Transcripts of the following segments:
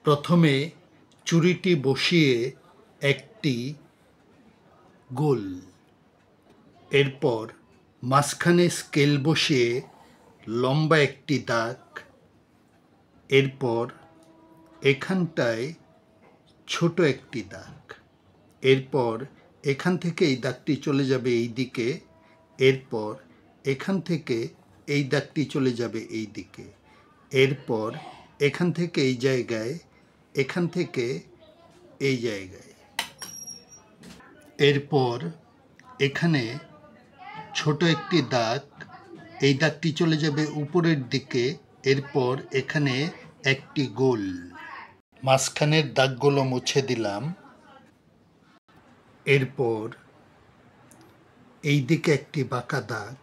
প্রথমে চুরিটি বসিয়ে একটি গোল, এরপর মাঝখানে স্কেল বসিয়ে লম্বা একটি দাগ, এরপর এখানটায় ছোট একটি দাগ, এরপর এখান থেকে এই দাগটি চলে যাবে এই দিকে, এরপর এখান থেকে এই দাগটি চলে যাবে এই দিকে, এরপর এখান থেকে এই জায়গায়, এখান থেকে এই জায়গায়, এরপর এখানে ছোট একটি দাগ, এই দাগটি চলে যাবে উপরের দিকে, এরপর এখানে একটি গোল। মাঝখানের দাগগুলো মুছে দিলাম। এরপর এই দিকে একটি বাঁকা দাগ,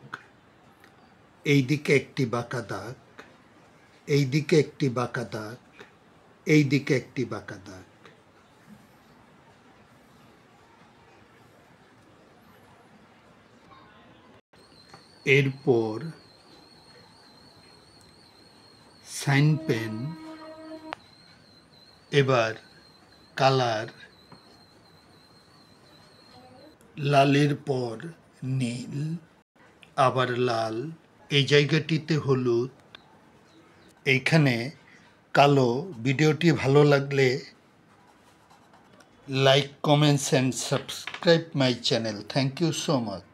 এই দিকে একটি বাঁকা দাগ, এই দিকে একটি বাঁকা দাগ, এই দিকে একটি বাঁকা দাগ। এরপর সাইন পেন, এবার কালার, লালের পর নীল, আবার লাল, এই জায়গাটিতে হলুদ, এইখানে কালো। ভিডিওটি ভালো লাগলে like, comments and subscribe my channel. Thank you so much.